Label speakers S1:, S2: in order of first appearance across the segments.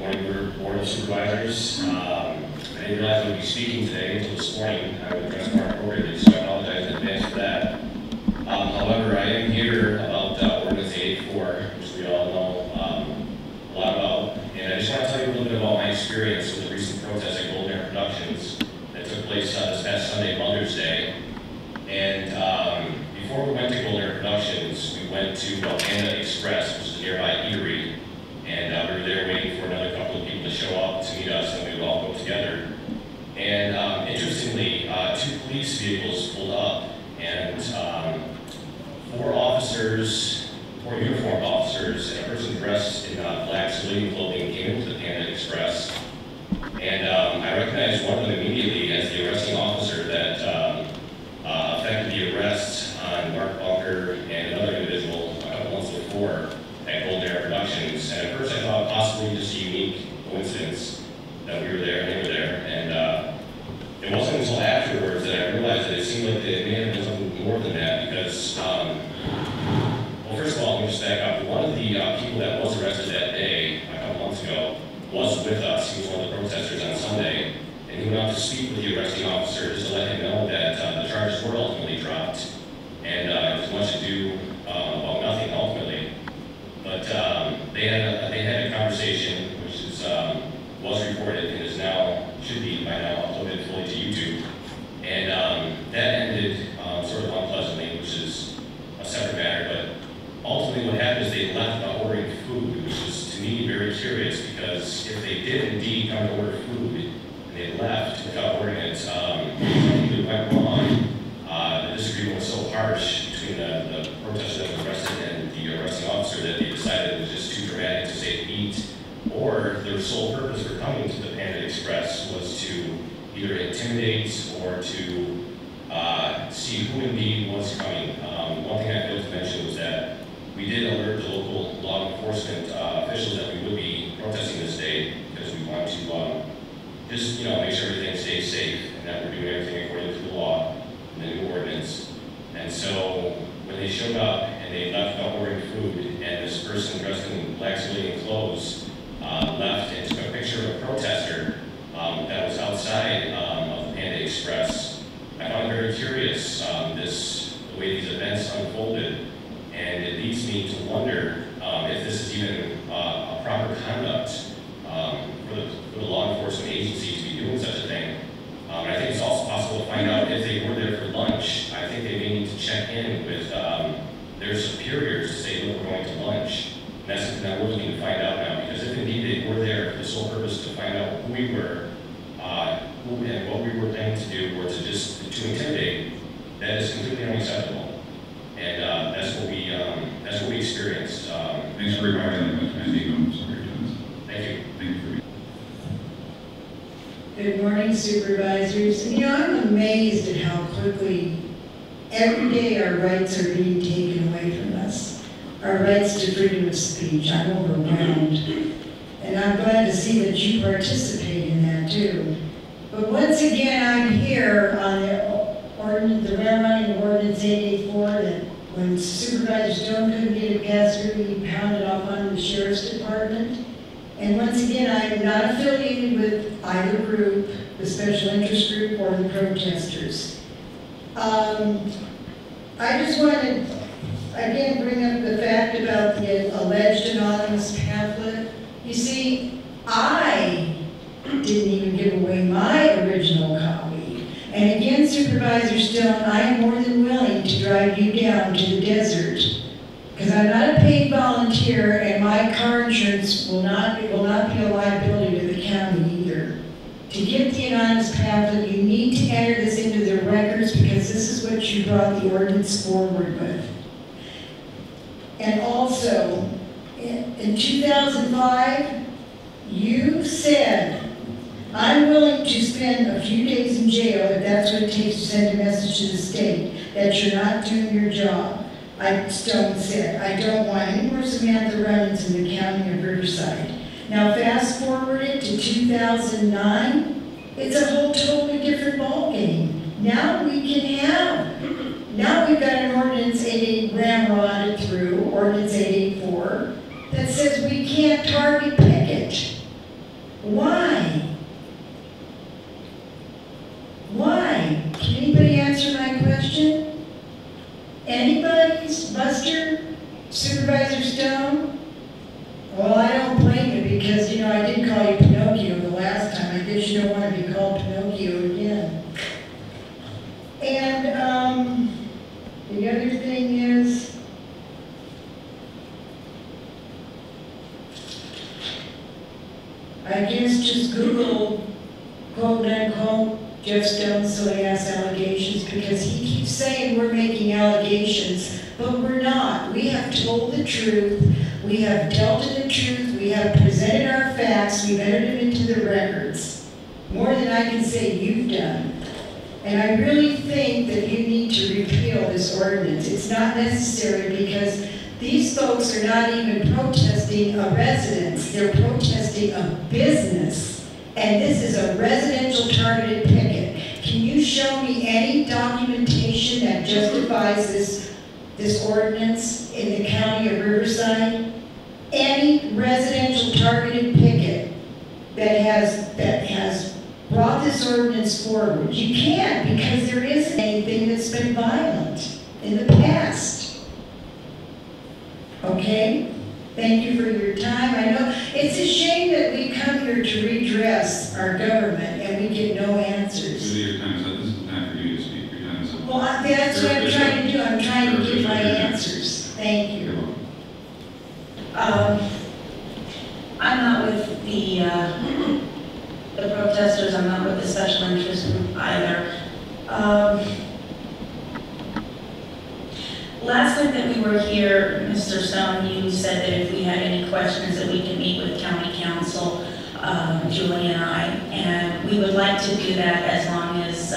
S1: morning, Board of Supervisors. I didn't realize I would be speaking today until this morning. I would dress more appropriately, so I apologize in advance for that. However, I am here about Ordinance 84, which we all know a lot about. And I just want to tell you a little bit about my experience with the recent protest at Golden Air Productions that took place this past Sunday, Mother's Day. And before we went to Golden Air Productions, we went to Panda Express, which is a nearby eatery. And we were there waiting for another couple of people to show up to meet us, and we would all go together. And interestingly, 2 police vehicles pulled up, and 4 uniformed officers, and a person dressed in black civilian clothing came into the Panda Express. And I recognized one of them immediately as the arresting officer that effected the arrest on Mark Bunker and another individual a couple months before at Golden Air Productions. And at first I thought possibly just a unique coincidence that we were there and they were there. And it wasn't until afterwards that I realized that it seemed like it may have been something more than that because, well, first of all, let me just back up. One of the people that was arrested that day, a couple months ago, was with us. He was one of the protesters on Sunday. And he went out to speak with the arresting officer just to let him know that the charges were ultimately dropped. And it was much ado about nothing ultimately. But they had a conversation, which is, was recorded and is now, should be by now uploaded fully to YouTube. And that ended sort of unpleasantly, which is a separate matter. But ultimately what happened is they left without ordering food, which is to me very curious because if they did indeed come to order food and they left without ordering it, something went wrong. The disagreement was so harsh between the protester that was arrested and the arresting officer that they decided it was just too dramatic to say to eat, or their sole purpose for coming to the Panda Express was to either intimidate or to see who indeed was coming. One thing I failed to mention was that we did alert the local law enforcement officials that we would be protesting this day because we want to just make sure everything stays safe and that we're doing everything according to the law and the new ordinance. And so when they showed up and they left without ordering food, and this person dressed in black civilian clothes left and took a picture of a protester that was outside of the Panda Express, I found it very curious, the way these events unfolded, and it leads me to wonder if this is even a proper conduct for the law enforcement agency to be doing such a thing. And I think it's also possible to find out if they were there for lunch. I think they may need to check in with their superiors to say, look, we're going to lunch. And that's something that we're looking to find out now, because if indeed they were there for the sole purpose to find out who we were, who and what we were planning to do, or to intimidate, that is completely unacceptable. And that's what we experienced.
S2: Thanks for reminding me. I think I'm sorry, Jones.
S1: Thank you.
S2: Thank you for.
S3: Good morning, supervisors. I'm amazed at how quickly every day our rights are being taken away from us. Our rights to freedom of speech. I'm overwhelmed. And I'm glad to see that you participate in that too. But once again, I'm here on the round running ordinance 884 that when Supervisor Stone couldn't get a gas rig, he pounded off on the Sheriff's Department. And once again, I am not affiliated with either group, the special interest group or the protesters. I just want to, again, bring up the fact about the alleged anonymous pamphlet. You see, I didn't even give away my original copy. And again, Supervisor Stone, I am more than willing to drive you down to the desert, because I'm not a paid volunteer, and my car insurance will not be a liability to the county either. To get the anonymous pamphlet, you need to enter this into the records, because this is what you brought the ordinance forward with. And also, in 2005, you said, I'm willing to spend a few days in jail if that's what it takes to send a message to the state that you're not doing your job. Stone said, I don't want any more Samantha run-ins in the county of Riverside. Now fast forward it to 2009, it's a whole totally different ballgame. Now we've got an ordinance 88 ramrodded through, ordinance 884, that says we can't target picket. Well, I don't blame you because, you know, I did call you Pinocchio the last time. I guess you don't want to be called Pinocchio again. And the other thing is, I guess just Google, quote unquote, Jeff Stone silly ass allegations, because he keeps saying we're making allegations, but we're not. We have told the truth, we have dealt in the truth, we have presented our facts, we've entered them into the records. More than I can say you've done. And I really think that you need to repeal this ordinance. It's not necessary because these folks are not even protesting a residence, they're protesting a business. And this is a residential targeted picket. Can you show me any documentation that justifies this ordinance in the county of Riverside? Any residential targeted picket that has brought this ordinance forward? You can't, because there isn't anything that's been violent in the past. Okay? Thank you for your time. I know it's a shame that we come here to redress our government and we get no answers.
S2: Your time is up. This is the time for you to speak. Your time is up.
S3: Well, that's what I'm trying to do. I'm trying to get my answers. Thank you.
S4: I'm not with the protesters. I'm not with the special interest group either. Last time that we were here, Mr. Stone, you said that if we had any questions that we could meet with county council, Julie and I, and we would like to do that as long as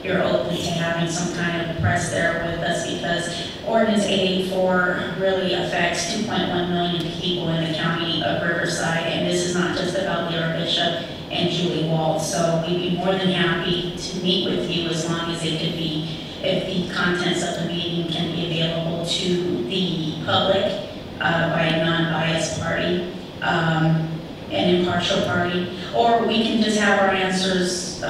S4: you're open to having some kind of press there with us, because Ordinance 884 really affects 2.1 million people in the county of Riverside, and this is not just about Lyra Bishop and Julie Wall. So we'd be more than happy to meet with you as long as it could be, if the contents of the meeting can be available to the public by a non-biased party, an impartial party, or we can just have our answers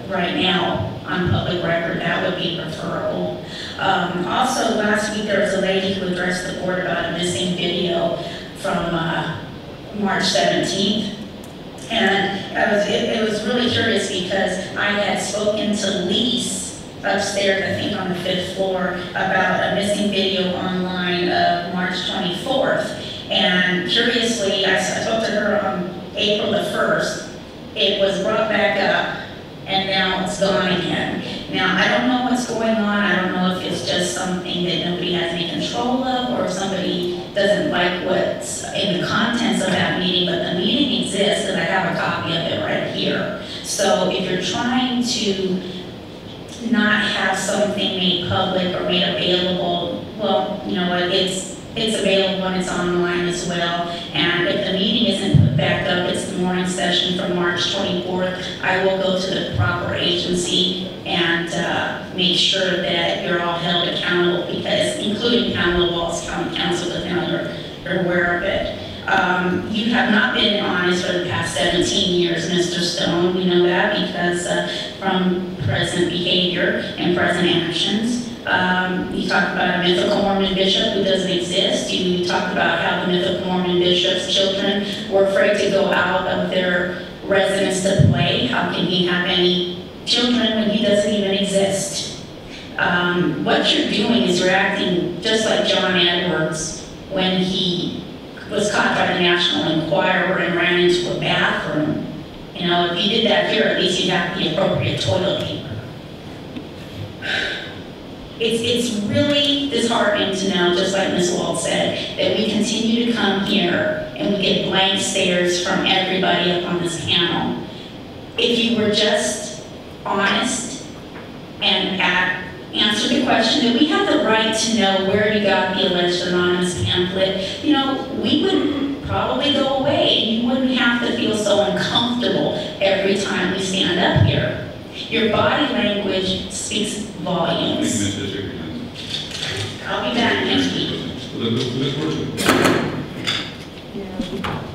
S4: right now on public record. That would be preferable. Also, last week there was a lady who addressed the board about a missing video from March 17th. And it was really curious because I had spoken to Lise upstairs, I think on the 5th floor, about a missing video online of March 24th. And curiously, I spoke to her on April the 1st. It was brought back up, and now it's gone again. Now, I don't know what's going on. I don't know if it's just something that nobody has any control of, or if somebody doesn't like what's in the contents of that meeting, but the meeting exists, and I have a copy of it right here. So if you're trying to not have something made public or made available, well, you know what, it's available and it's online as well. And if the meeting isn't put back up, it's the morning session from March 24th, I will go to the proper agency and make sure that you're all held accountable, because including Pamela Walls County Council, because now you're aware of it. You have not been honest for the past 17 years, Mr. Stone. We know that because from present behavior and present actions. You talked about a mythical Mormon bishop who doesn't exist. You talked about how the mythical Mormon bishop's children were afraid to go out of their residence to play. How can he have any children when he doesn't even exist? What you're doing is you're acting just like John Edwards when he was caught by the National Enquirer and ran into a bathroom. You know, if you did that here, at least you'd have the appropriate toilet paper. It's really disheartening to know, just like Ms. Wald said, that we continue to come here and we get blank stares from everybody up on this panel. If you were just honest and answer the question that we have the right to know where you got the alleged anonymous pamphlet, you know, we would probably go away. You wouldn't have to feel so uncomfortable every time we stand up here. Your body language speaks volumes. I'll be back next week.
S2: Look forward to it.
S3: Yeah.